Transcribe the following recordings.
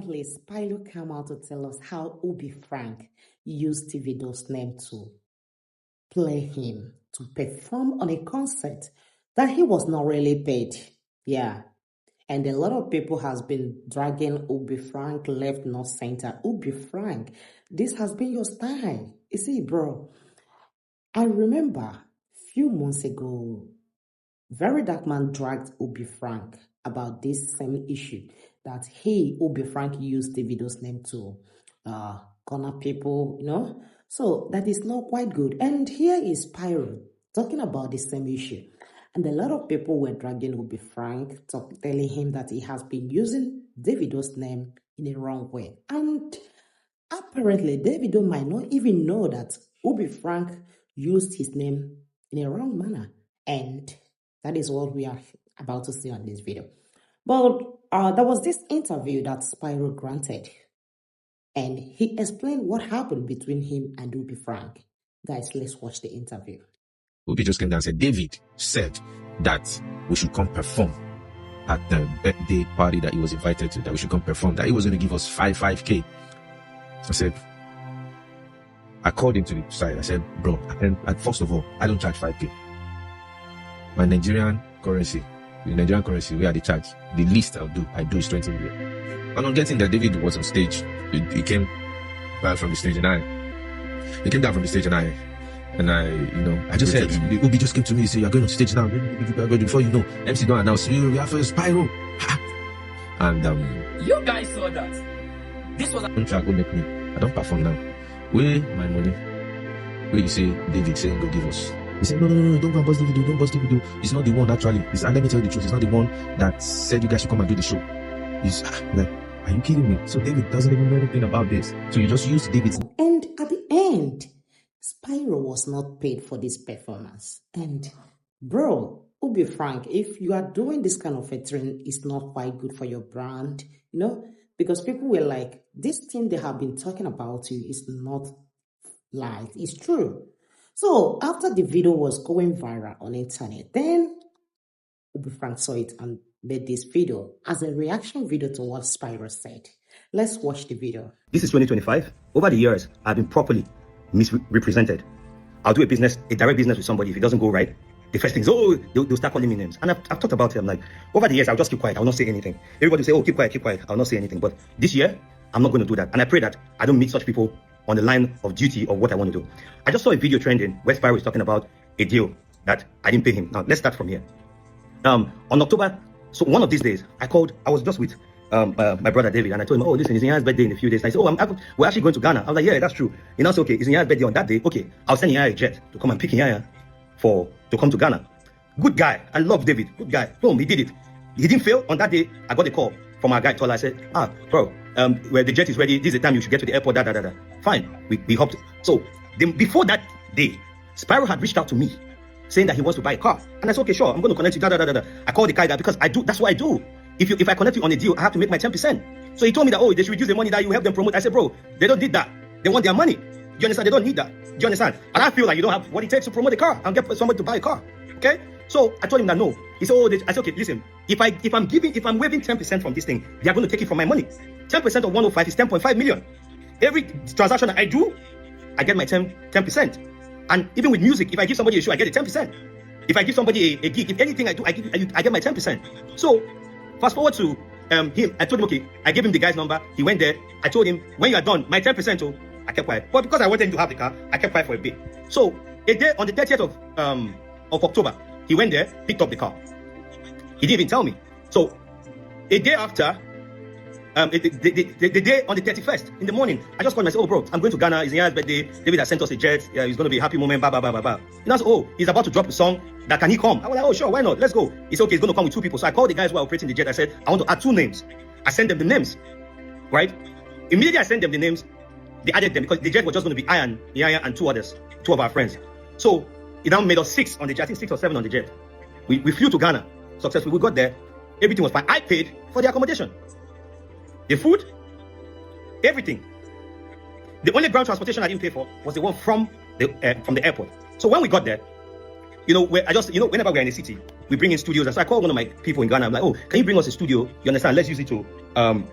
Recently, Spilo came out to tell us how Ubi Frank used Davido's name to play him to perform on a concert that he was not really paid. Yeah. And a lot of people has been dragging Ubi Frank left, not center. Ubi Frank, this has been your style. You see, bro, I remember few months ago, Very Dark Man dragged Ubi Frank about this same issue that Ubi Frank used Davido's name to corner people. So that is not quite good. And here is Pyro talking about the same issue. And a lot of people were dragging Ubi Frank, telling him that he has been using Davido's name in a wrong way. And apparently, Davido might not even know that Ubi Frank used his name in a wrong manner. And that is what we are about to see on this video. But there was this interview that Spyro granted. And he explained what happened between him and Ubi Frank. Guys, let's watch the interview. Ubi just came down and said, David said that we should come perform at the birthday party that he was invited to, that we should come perform, that he was going to give us 5K. I said, I called him to the side. I said, bro, and first of all, I don't charge 5K. My Nigerian currency, where they charge, the least I do is 20 million. And on getting there, David was on stage. He came down from the stage and I just said, Ubi just came to me and said, you're going on stage now. Before you know, MC don't announce, we have a Spyro. And you guys saw that. This was don't try to make me. I don't perform now. Where my money? Where you say David saying go give us. He said, no, don't go and bust Davido, don't bust Davido. He's not the one actually. And let me tell you the truth, he's not the one that said you guys should come and do the show. He's like, are you kidding me? So David doesn't even know anything about this. So you just use David's. And at the end, Spyro was not paid for this performance. And bro, Ubi Frank, if you are doing this kind of featuring, it's not quite good for your brand, because people were like, this thing they have been talking about you is not lies. It's true. So after the video was going viral on internet, then Ubi Frank saw it and made this video as a reaction video to what Spyro said. Let's watch the video. This is 2025. Over the years, I've been properly misrepresented. I'll do a direct business with somebody. If it doesn't go right, the first thing is, they'll start calling me names. And I've talked about it. I'm like, over the years, I'll just keep quiet. I will not say anything. Everybody will say, oh, keep quiet. I'll not say anything. But this year, I'm not going to do that. And I pray that I don't meet such people on the line of duty of what I want to do. I just saw a video trending where Spyro is talking about a deal that I didn't pay him. Now, let's start from here. On October, so one of these days, I was just with my brother David, and I told him, oh, listen, it's Nyanya's birthday in a few days. And I said, oh, we're actually going to Ghana. I was like, yeah, that's true. He now said, okay, it's Nyanya's birthday on that day. Okay, I'll send Nyanya a jet to come and pick Nyanya to come to Ghana. Good guy. I love David. Good guy. Boom, he did it. He didn't fail. On that day, I got a call from our guy, Tola. I said, bro, where the jet is ready, this is the time you should get to the airport, Fine. We hopped. So, before that day, Spyro had reached out to me, saying that he wants to buy a car. And I said, okay, sure, I'm going to connect you, I called the guy because that's what I do. If I connect you on a deal, I have to make my 10%. So he told me that, they should reduce the money that you help them promote. I said, bro, they don't need that. They want their money. Do you understand? They don't need that. Do you understand? And I feel like you don't have what it takes to promote a car and get somebody to buy a car. Okay? So I told him that no. He said, I said, okay, listen, if I'm waiving 10% from this thing, they are going to take it from my money. 10% of 105 is 10.5 million. Every transaction that I do, I get my 10%. And even with music, if I give somebody a show, I get a 10%. If I give somebody a gig, if anything I do, I get my 10%. So fast forward to him. I told him, okay, I gave him the guy's number. He went there. I told him, when you are done, my 10%, I kept quiet. But because I wanted him to have the car, I kept quiet for a bit. So a day on the 30th of October, he went there, picked up the car. He didn't even tell me. So a day after, the day on the 31st in the morning, I just called him and said, oh bro, I'm going to Ghana. It's Nyanya's birthday. David has sent us a jet. Yeah, it's going to be a happy moment. Blah, blah, blah, blah, blah. And I said, oh, he's about to drop the song. That can he come? I was like, oh sure, why not? Let's go. He said, okay, he's going to come with 2 people. So I called the guys who are operating the jet. I said, I want to add 2 names. I sent them the names, right? Immediately I sent them the names. They added them because the jet was just going to be I and Nyanya and 2 others, 2 of our friends. So it now made us 6 on the jet. I think 6 or 7 on the jet. We flew to Ghana successfully. We got there. Everything was fine. I paid for the accommodation, the food, everything. The only ground transportation I didn't pay for was the one from the airport. So when we got there, whenever we're in a city, we bring in studios. And so I called one of my people in Ghana. I'm like, oh, can you bring us a studio? You understand? Let's use it to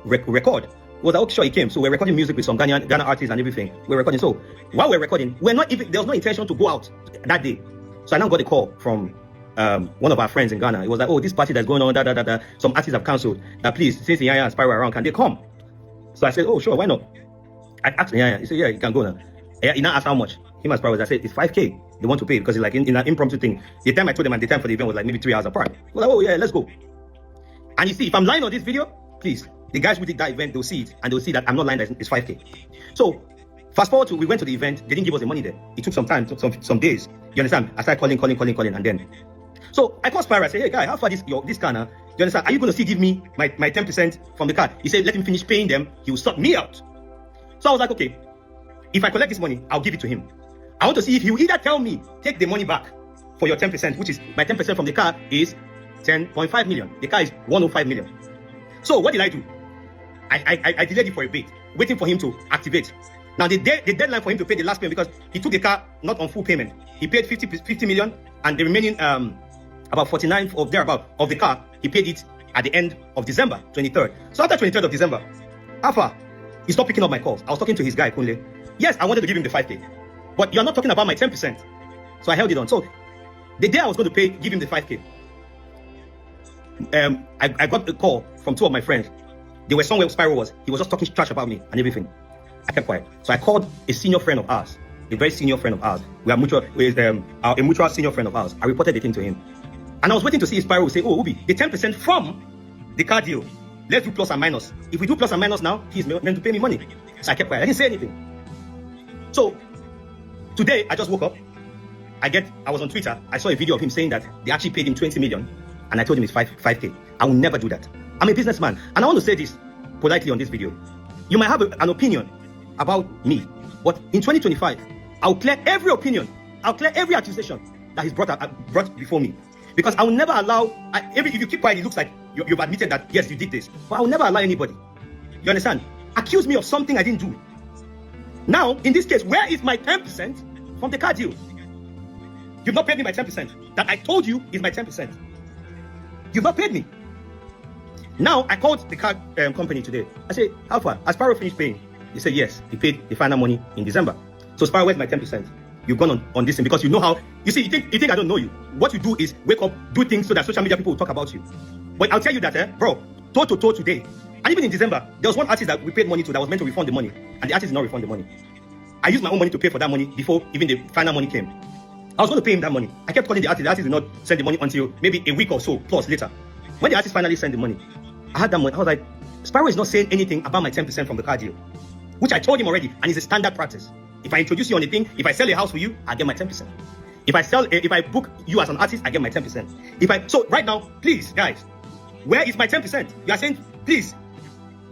record. was like, okay, sure, he came. So we're recording music with some Ghana artists and everything. We're recording. So while we're recording, there was no intention to go out that day. So I now got a call from one of our friends in Ghana. It was like, oh, this party that's going on, some artists have cancelled. Please, since Yaya and Spyro are around, can they come? So I said, oh, sure, why not? I asked Yaya. He said, yeah, you can go now. He now asked how much. Him and Spyro was, I said, it's 5K. They want to pay because it's like in an impromptu thing. The time I told them and the time for the event was like maybe 3 hours apart. I was like, oh yeah, let's go. And you see, if I'm lying on this video, please, the guys who did that event, they'll see it and they'll see that I'm not lying, that it's 5K. So fast forward to, we went to the event, they didn't give us the money there. It took some time, took some days. You understand? I started calling, and then. So I called Spyro, I said, hey guy, how far this car now? You understand? Are you going to still give me my 10% from the car? He said, let him finish paying them, he will sort me out. So I was like, okay, if I collect this money, I'll give it to him. I want to see if he will either tell me, take the money back for your 10%, which is my 10% from the car is 10.5 million. The car is 105 million. So what did I do? I delayed it for a bit, waiting for him to activate. Now the deadline for him to pay the last payment, because he took the car not on full payment. He paid 50 million, and the remaining about 49 or thereabout of the car, he paid it at the end of December 23rd. So after 23rd of December, Alpha, he stopped picking up my calls. I was talking to his guy, Kunle. Yes, I wanted to give him the 5K, but you're not talking about my 10%. So I held it on. So the day I was going to give him the 5K, I got a call from two of my friends. They were somewhere Spyro was. He was just talking trash about me and everything. I kept quiet. So I called a senior friend of ours, a very senior friend of ours. We are mutual, a mutual senior friend of ours. I reported the thing to him. And I was waiting to see if Spyro would say, oh, Ubi, the 10% from the car deal, let's do plus and minus. If we do plus and minus now, he's meant to pay me money. So I kept quiet. I didn't say anything. So today, I just woke up. I was on Twitter. I saw a video of him saying that they actually paid him 20 million. And I told him it's 5K. I will never do that. I'm a businessman. And I want to say this politely on this video. You might have an opinion about me, but in 2025, I'll clear every opinion. I'll clear every accusation that is brought before me. Because I will never allow, if you keep quiet, it looks like you've admitted that, yes, you did this. But I will never allow anybody, you understand, accuse me of something I didn't do. Now, in this case, where is my 10% from the car deal? You've not paid me my 10%. That I told you is my 10%. You've not paid me. Now, I called the car company today. I said, how far? Has Spyro finished paying? He said, yes, he paid the final money in December. So Spyro, where's my 10%? You've gone on this thing because you know how, you see, you think I don't know you. What you do is wake up, do things so that social media people will talk about you. But I'll tell you that, bro, toe to toe today. And even in December, there was one artist that we paid money to that was meant to refund the money. And the artist did not refund the money. I used my own money to pay for that money before even the final money came. I was going to pay him that money. I kept calling the artist. The artist did not send the money until maybe a week or so plus later. When the artist finally sent the money, I had that money. I was like, Spyro is not saying anything about my 10% from the car deal, which I told him already, and it's a standard practice. If I introduce you on a thing, if I sell a house for you, I get my 10%. If I book you as an artist, I get my 10%. So right now, please, guys, where is my 10%? You are saying, please,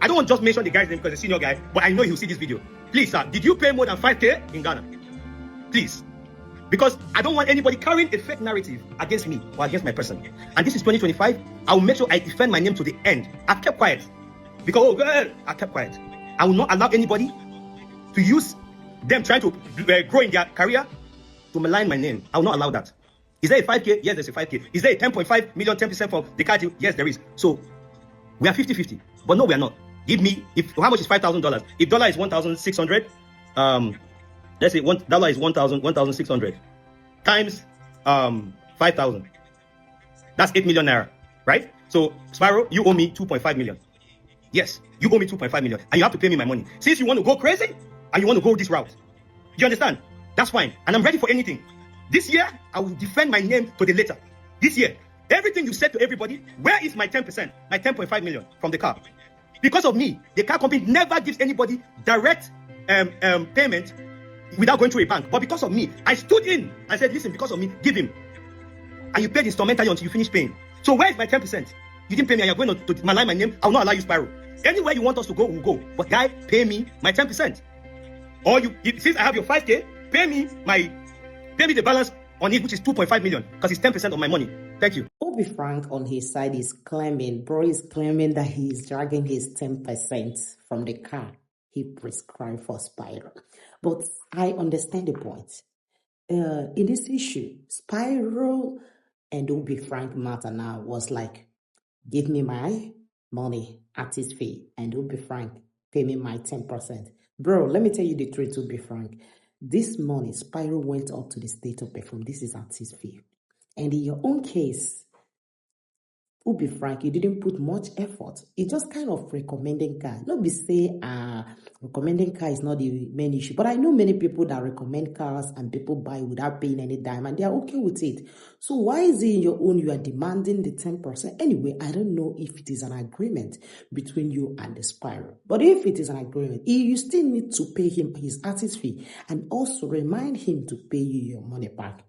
I don't want to just mention the guy's name because he's a senior guy, but I know he'll see this video. Please, sir, did you pay more than 5K in Ghana? Please. Because I don't want anybody carrying a fake narrative against me or against my person. And this is 2025. I will make sure I defend my name to the end. I've kept quiet. Because, oh, God, I kept quiet. I will not allow anybody to use them trying to grow in their career to malign my name. I will not allow that. Is there a 5K? Yes, there's a 5K. Is there a 10.5 million, 10% for the car deal? Yes, there is. So we are 50-50. But no, we are not. Give me, how much is $5,000? If dollar is 1,600, let's say $1 is 1,600 times 5,000. That's 8 million naira, right? So Spyro, you owe me 2.5 million. Yes, you owe me 2.5 million, and you have to pay me my money. Since you want to go crazy and you want to go this route, do you understand? That's fine, and I'm ready for anything. This year, I will defend my name to the letter. This year, everything you said to everybody, where is my 10%, my 10.5 million from the car? Because of me, the car company never gives anybody direct payment without going through a bank. But because of me, I stood in and said, listen, because of me, give him. And you paid instrumentally until you finish paying. So where is my 10%? You didn't pay me and you're going to malign my name. I will not allow you, Spyro. Anywhere you want us to go, we'll go. But guy, pay me my 10%. Or since I have your 5K, pay me the balance on it, which is 2.5 million, because it's 10% of my money. Thank you. Obi Frank on his side is claiming that he's dragging his 10% from the car he prescribed for Spyro. But I understand the point. In this issue, Spyro and Obi Frank matter now was like, give me my money, artist fee, and Obi Frank pay me my 10%. Bro, let me tell you the truth, to be frank. This money, Spyro went up to the state to perform. This is artist fee. And in your own case, to be frank, you didn't put much effort. It's just kind of recommending car. Not be say recommending car is not the main issue. But I know many people that recommend cars and people buy without paying any dime and they are okay with it. So why is it in your own you are demanding the 10%? Anyway, I don't know if it is an agreement between you and the Spyro. But if it is an agreement, you still need to pay him his artist fee and also remind him to pay you your money back.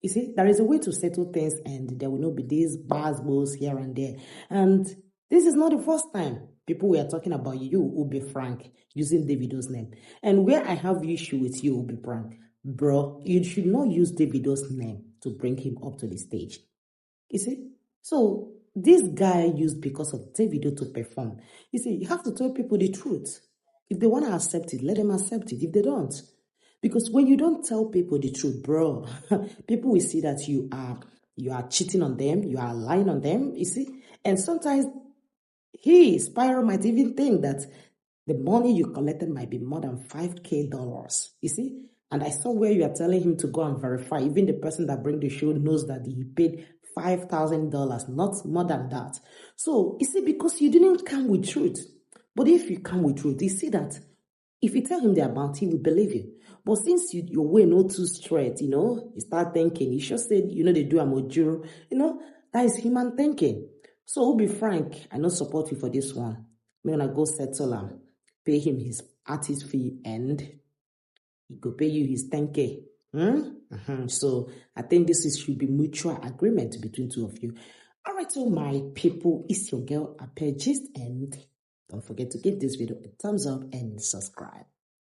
You see, there is a way to settle things and there will not be these buzzwords here and there. And this is not the first time people were talking about you, Ube Frank, using Davido's name. And where I have issue with you, Ube Frank, bro, you should not use Davido's name to bring him up to the stage. You see? So this guy used because of Davido to perform. You see, you have to tell people the truth. If they want to accept it, let them accept it. If they don't, because when you don't tell people the truth, bro, people will see that you are cheating on them, you are lying on them, you see. And sometimes Spyro might even think that the money you collected might be more than $5,000, you see. And I saw where you are telling him to go and verify. Even the person that bring the show knows that he paid $5,000, not more than that. So, you see, because you didn't come with truth. But if you come with truth, you see that if you tell him the amount, he will believe you. But since your way not too straight, you start thinking, you just said, they do a mojuro, that is human thinking. So, we'll be frank, I not support you for this one. I'm going to go settle him, pay him his artist fee, and he go pay you his 10K. So, I think should be mutual agreement between two of you. All right, so my people, it's your girl, Apegist, and don't forget to give this video a thumbs up and subscribe.